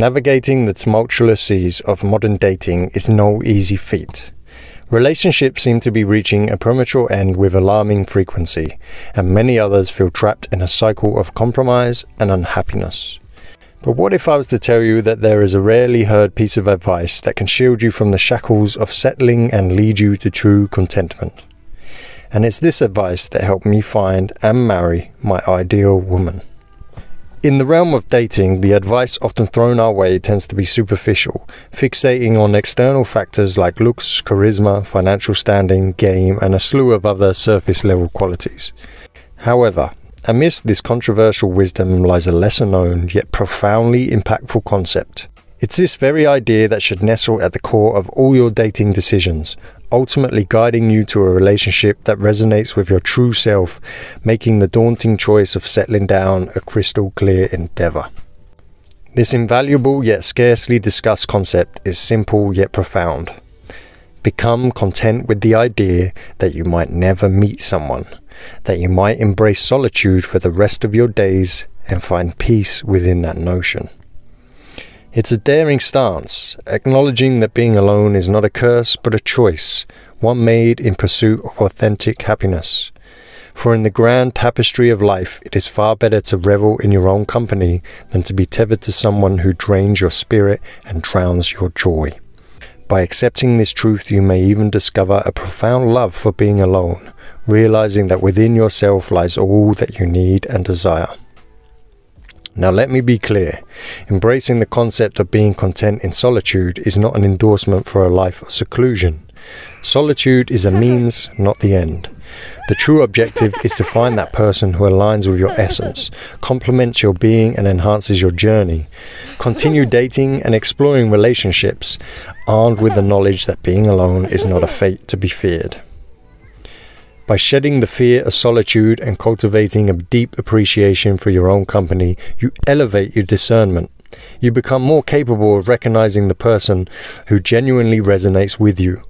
Navigating the tumultuous seas of modern dating is no easy feat. Relationships seem to be reaching a premature end with alarming frequency, and many others feel trapped in a cycle of compromise and unhappiness. But what if I was to tell you that there is a rarely heard piece of advice that can shield you from the shackles of settling and lead you to true contentment? And it's this advice that helped me find and marry my ideal woman. In the realm of dating, the advice often thrown our way tends to be superficial, fixating on external factors like looks, charisma, financial standing, game, and a slew of other surface-level qualities. However, amidst this controversial wisdom lies a lesser-known yet profoundly impactful concept. It's this very idea that should nestle at the core of all your dating decisions, ultimately guiding you to a relationship that resonates with your true self, making the daunting choice of settling down a crystal clear endeavor. This invaluable yet scarcely discussed concept is simple yet profound. Become content with the idea that you might never meet someone, that you might embrace solitude for the rest of your days and find peace within that notion. It's a daring stance, acknowledging that being alone is not a curse but a choice, one made in pursuit of authentic happiness. For in the grand tapestry of life, it is far better to revel in your own company than to be tethered to someone who drains your spirit and drowns your joy. By accepting this truth, you may even discover a profound love for being alone, realizing that within yourself lies all that you need and desire. Now let me be clear, embracing the concept of being content in solitude is not an endorsement for a life of seclusion. Solitude is a means, not the end. The true objective is to find that person who aligns with your essence, complements your being and enhances your journey. Continue dating and exploring relationships, armed with the knowledge that being alone is not a fate to be feared. By shedding the fear of solitude and cultivating a deep appreciation for your own company, you elevate your discernment. You become more capable of recognizing the person who genuinely resonates with you.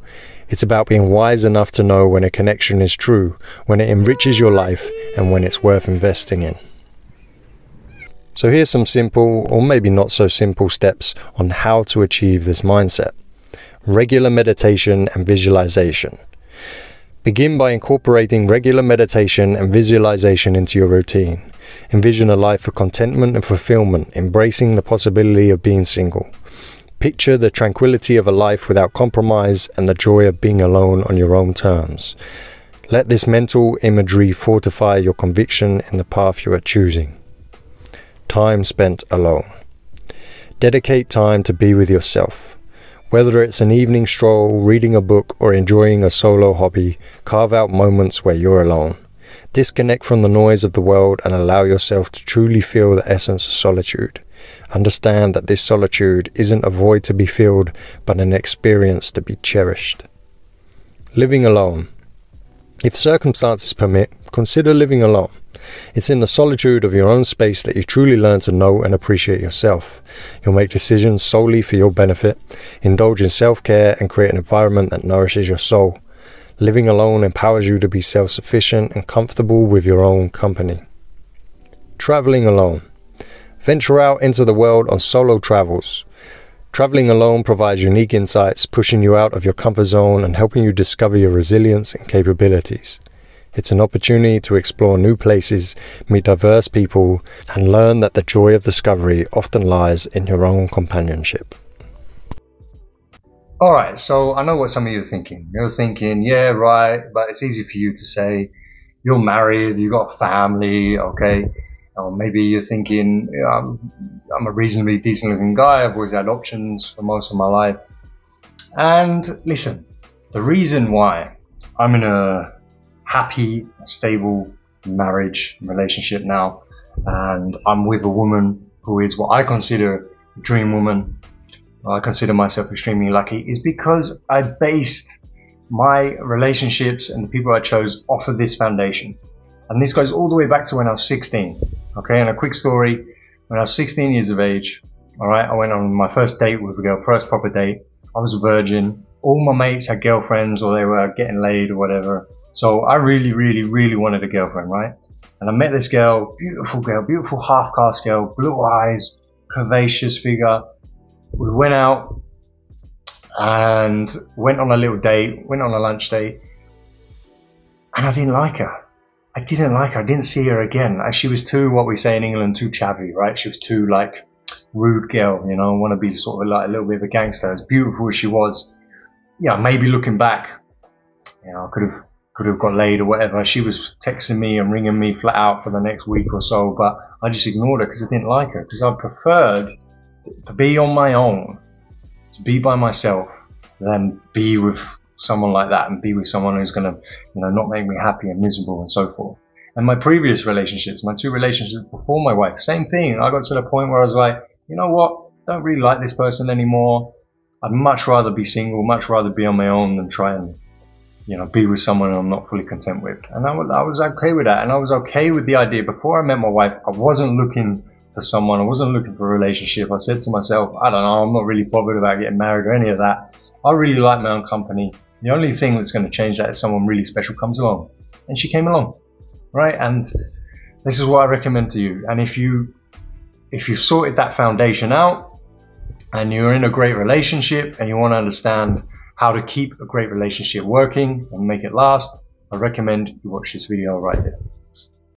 It's about being wise enough to know when a connection is true, when it enriches your life, and when it's worth investing in. So here's some simple, or maybe not so simple, steps on how to achieve this mindset. Regular meditation and visualization. Begin by incorporating regular meditation and visualization into your routine. Envision a life of contentment and fulfillment, embracing the possibility of being single. Picture the tranquility of a life without compromise and the joy of being alone on your own terms. Let this mental imagery fortify your conviction in the path you are choosing. Time spent alone. Dedicate time to be with yourself. Whether it's an evening stroll, reading a book, or enjoying a solo hobby, carve out moments where you're alone. Disconnect from the noise of the world and allow yourself to truly feel the essence of solitude. Understand that this solitude isn't a void to be filled, but an experience to be cherished. Living alone. If circumstances permit, consider living alone. It's in the solitude of your own space that you truly learn to know and appreciate yourself. You'll make decisions solely for your benefit, indulge in self-care, and create an environment that nourishes your soul. Living alone empowers you to be self-sufficient and comfortable with your own company. Traveling alone. Venture out into the world on solo travels. Traveling alone provides unique insights, pushing you out of your comfort zone and helping you discover your resilience and capabilities. It's an opportunity to explore new places, meet diverse people, and learn that the joy of discovery often lies in your own companionship. Alright, so I know what some of you are thinking. You're thinking, yeah, right, but it's easy for you to say. You're married, you've got a family, okay? Or maybe you're thinking, I'm a reasonably decent looking guy, I've always had options for most of my life. And listen, the reason why I'm in a happy, stable marriage relationship now, and I'm with a woman who is what I consider a dream woman, I consider myself extremely lucky, is because I based my relationships and the people I chose off of this foundation. And this goes all the way back to when I was 16. Okay, and a quick story. When I was 16 years of age, alright, I went on my first date with a girl, first proper date. I was a virgin. All my mates had girlfriends or they were getting laid or whatever. So I really wanted a girlfriend, right? And I met this girl, beautiful half-caste girl, blue eyes, curvaceous figure, we went out and went on a little date, went on a lunch date, and I didn't like her. I didn't see her again. She was too, what we say in England, too chavvy, right? She was too like rude girl, you know, want to be sort of like a little bit of a gangster. As beautiful as she was, yeah, maybe looking back, you know, I could have got laid or whatever. She was texting me and ringing me flat out for the next week or so, but I just ignored her because I didn't like her, because I preferred to be on my own, to be by myself, than be with someone like that and be with someone who's going to, you know, not make me happy and miserable and so forth. And my previous relationships, my 2 relationships before my wife, same thing. I got to the point where I was like, you know what, don't really like this person anymore. I'd much rather be single, much rather be on my own than try and, you know, be with someone I'm not fully content with. And I was okay with that. And I was okay with the idea. Before I met my wife, I wasn't looking for someone. I wasn't looking for a relationship. I said to myself, I don't know, I'm not really bothered about getting married or any of that. I really like my own company. The only thing that's going to change that is someone really special comes along. And she came along, right? And this is what I recommend to you. And if you've sorted that foundation out and you're in a great relationship and you want to understand how to keep a great relationship working and make it last, I recommend you watch this video right here.